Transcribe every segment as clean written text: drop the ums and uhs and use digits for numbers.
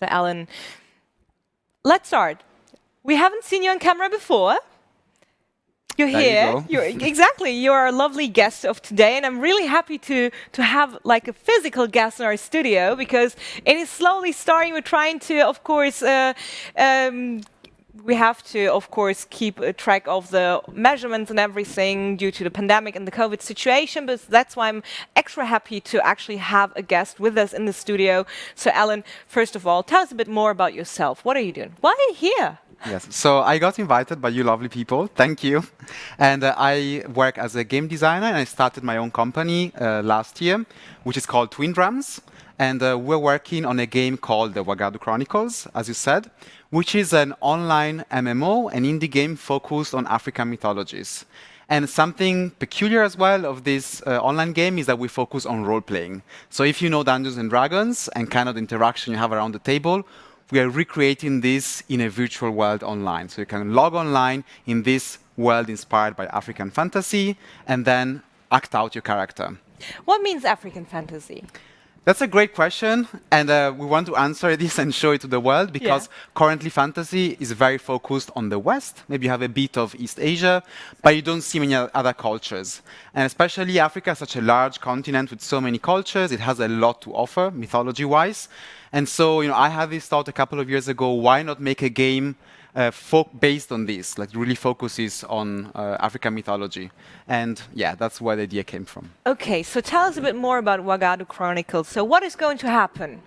So Allan, let's start. We haven't seen you on camera before. You're here. Exactly. You're our lovely guest of today, and I'm really happy to have like a physical guest in our studio because it is slowly starting. We're trying to, of course, we have to, of course, keep a track of the measurements and everything due to the pandemic and the COVID situation. But that's why I'm extra happy to actually have a guest with us in the studio. So, Allan, first of all, tell us a bit more about yourself. What are you doing? Why are you here? Yes, so I got invited by you lovely people, thank you. And I work as a game designer, and I started my own company last year, which is called Twin Drums. And we're working on a game called the Wagadu Chronicles, as you said, which is an online MMO, an indie game focused on African mythologies. And something peculiar as well of this online game is that we focus on role-playing. So if you know Dungeons and Dragons and kind of the interaction you have around the table, we are recreating this in a virtual world online. So you can log online in this world inspired by African fantasy and then act out your character. What means African fantasy? That's a great question, and we want to answer this and show it to the world because currently fantasy is very focused on the West. Maybe you have a bit of East Asia, but you don't see many other cultures. And especially Africa is such a large continent with so many cultures. It has a lot to offer, mythology-wise. And so, I had this thought a couple of years ago, why not make a game based on this, like really focuses on African mythology. And yeah, that's where the idea came from. Okay, so tell us a bit more about Wagadu Chronicles. So what is going to happen?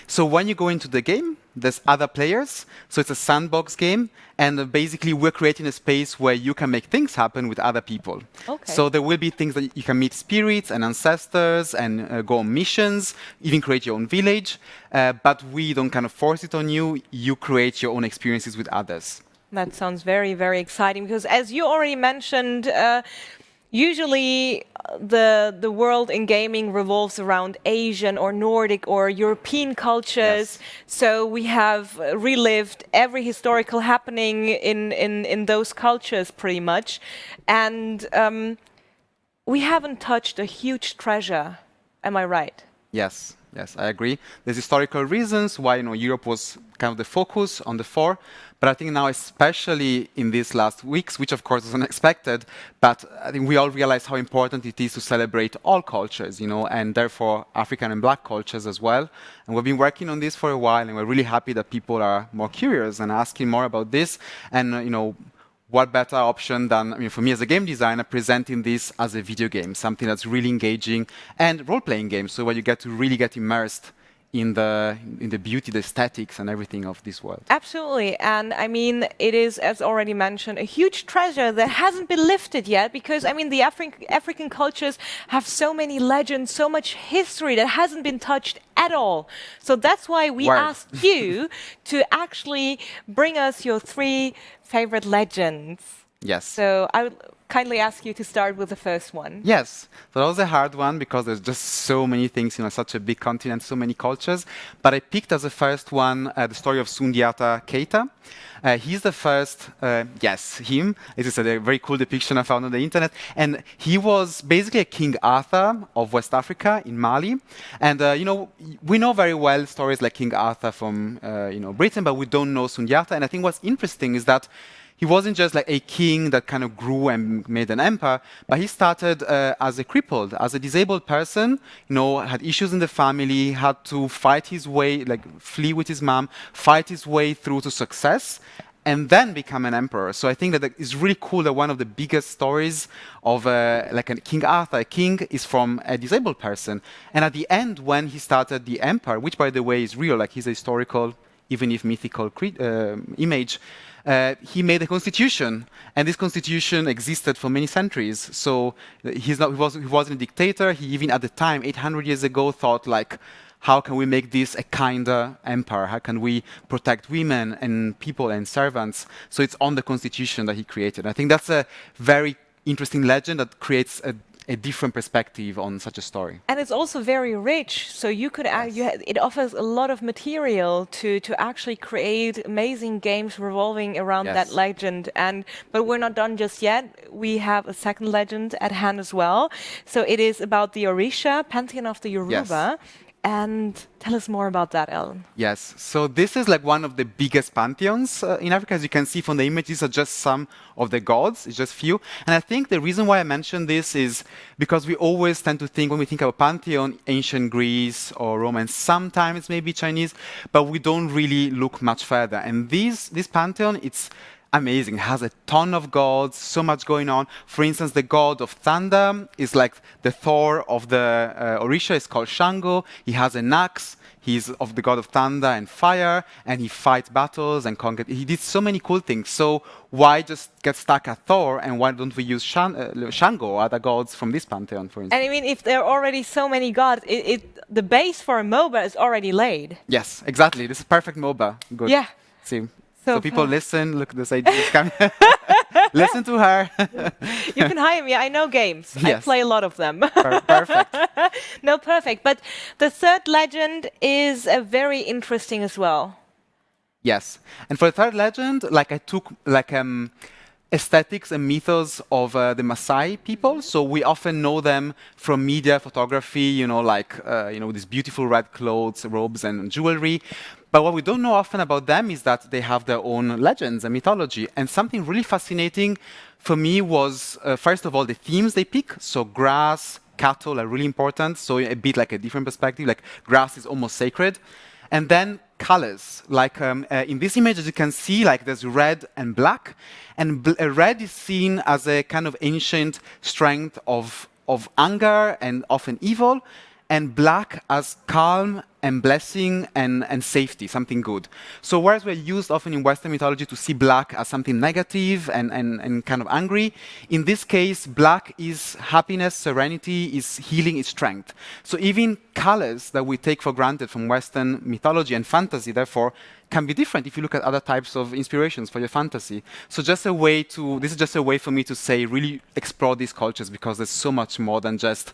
So when you go into the game, there's other players. So it's a sandbox game. And basically, we're creating a space where you can make things happen with other people. Okay. So there will be things that you can meet spirits and ancestors and go on missions, even create your own village. But we don't kind of force it on you. You create your own experiences with others. That sounds very, very exciting because as you already mentioned, usually the world in gaming revolves around Asian or Nordic or European cultures. Yes. So we have relived every historical happening in those cultures pretty much. And we haven't touched a huge treasure. Am I right? Yes. Yes, I agree. There's historical reasons why Europe was kind of the focus on the fore, but I think now, especially in these last weeks, which of course is unexpected, but I think we all realize how important it is to celebrate all cultures, and therefore African and Black cultures as well. And we've been working on this for a while, and we're really happy that people are more curious and asking more about this. And what better option than, for me as a game designer, presenting this as a video game, something that's really engaging, and role-playing games, so where you get to really get immersed in the beauty, the aesthetics, and everything of this world. Absolutely, and it is, as already mentioned, a huge treasure that hasn't been lifted yet, because the African cultures have so many legends, so much history that hasn't been touched at all. So that's why we asked you to actually bring us your 3 favorite legends. Yes. So I would kindly ask you to start with the first one. Yes. So that was a hard one because there's just so many things, such a big continent, so many cultures. But I picked as the first one the story of Sundiata Keita. He's the first, him. This is a very cool depiction I found on the internet. And he was basically a King Arthur of West Africa in Mali. And, we know very well stories like King Arthur from, Britain, but we don't know Sundiata. And I think what's interesting is that he wasn't just like a king that kind of grew and made an empire, but he started as a crippled, as a disabled person, had issues in the family, had to fight his way, flee with his mom, fight his way through to success, and then become an emperor. So I think that it's really cool that one of the biggest stories of a King Arthur, a king is from a disabled person. And at the end, when he started the empire, which by the way is real, he's a historical, even if mythical image, he made a constitution, and this constitution existed for many centuries. So he wasn't a dictator. He even at the time, 800 years ago, thought how can we make this a kinder empire? How can we protect women and people and servants? So it's on the constitution that he created. I think that's a very interesting legend that creates a different perspective on such a story. And it's also very rich, so you could it offers a lot of material to actually create amazing games revolving around that legend. But we're not done just yet. We have a second legend at hand as well. So it is about the Orisha, pantheon of the Yoruba. And tell us more about that, Allan. Yes, so this is like one of the biggest pantheons in Africa. As you can see from the image, these are just some of the gods, it's just few. And I think the reason why I mention this is because we always tend to think, when we think about pantheon, ancient Greece or Roman, sometimes maybe Chinese, but we don't really look much further. And this pantheon, it's amazing. It has a ton of gods, so much going on. For instance, the god of thunder is like the Thor of the Orisha, is called Shango. He has an axe. He's of the god of thunder and fire, and he fights battles and conquer. He did so many cool things. So why just get stuck at Thor, and why don't we use Shango or other gods from this pantheon, for instance? And I mean, if there are already so many gods, the base for a MOBA is already laid. Yes, exactly. This is perfect MOBA. Good. Yeah. See. So people listen, look at this idea. Listen to her. You can hire me. I know games. Yes. I play a lot of them. Perfect. No, perfect. But the third legend is very interesting as well. Yes. And for the third legend, like I took like aesthetics and mythos of the Maasai people. So we often know them from media, photography, like these beautiful red clothes, robes, and jewelry. But what we don't know often about them is that they have their own legends and mythology. And something really fascinating for me was, first of all, the themes they pick. So grass, cattle are really important. So a bit like a different perspective, like grass is almost sacred. And then colors, like in this image, as you can see, like there's red and black. And red is seen as a kind of ancient strength of anger and often evil. And black as calm and blessing and safety, something good. So whereas we're used often in Western mythology to see black as something negative and kind of angry, in this case, black is happiness, serenity, is healing, is strength. So even colors that we take for granted from Western mythology and fantasy, therefore, can be different if you look at other types of inspirations for your fantasy. So this is just a way for me to say, really explore these cultures, because there's so much more than just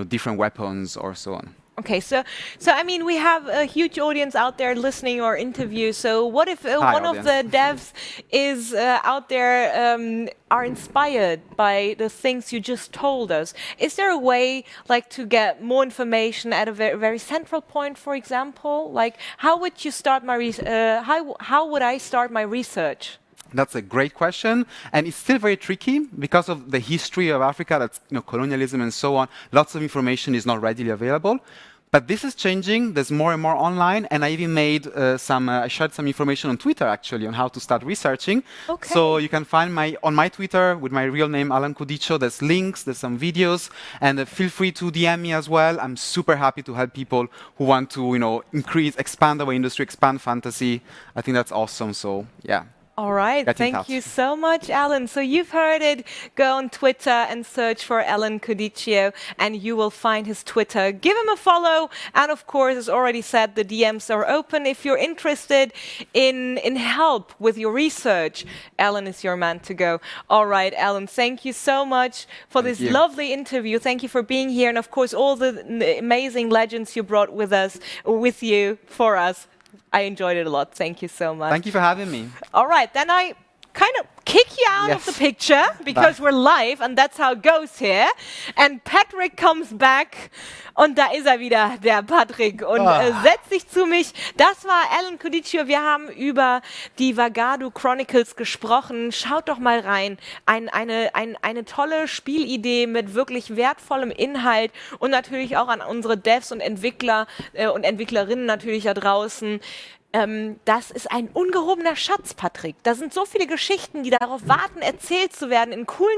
different weapons or so on. Okay, so I mean, we have a huge audience out there listening our interview. So what if one of the devs is out there are inspired by the things you just told us? Is there a way, like, to get more information at a very central point, for example? Like, how would you start how would I start my research? That's a great question, and it's still very tricky because of the history of Africa, that's colonialism and so on. Lots of information is not readily available, but this is changing. There's more and more online, and I even made I shared some information on Twitter actually on how to start researching. Okay. So you can find on my Twitter with my real name, Allan Cudicio. There's links, there's some videos, and feel free to DM me as well. I'm super happy to help people who want to expand our industry, expand fantasy. I think that's awesome. So yeah. All right, thank you so much, Allan. So you've heard it. Go on Twitter and search for Allan Cudicio, and you will find his Twitter. Give him a follow, and of course, as already said, the DMs are open. If you're interested in help with your research, Allan is your man to go. All right, Allan, thank you so much for this lovely interview. Thank you for being here, and of course, all the amazing legends you brought with you for us. I enjoyed it a lot. Thank you so much. Thank you for having me. All right, then I kind of kick you out of the picture because we're live and that's how it goes here. And Patrick comes back und da ist er wieder, der Patrick, und setzt sich zu mich. Das war Allan Cudicio. Wir haben über die Wagadu Chronicles gesprochen. Schaut doch mal rein. Eine tolle Spielidee mit wirklich wertvollem Inhalt und natürlich auch an unsere Devs und Entwickler und Entwicklerinnen natürlich da draußen. Das ist ein ungehobener Schatz, Patrick. Da sind so viele Geschichten, die darauf warten, erzählt zu werden in coolen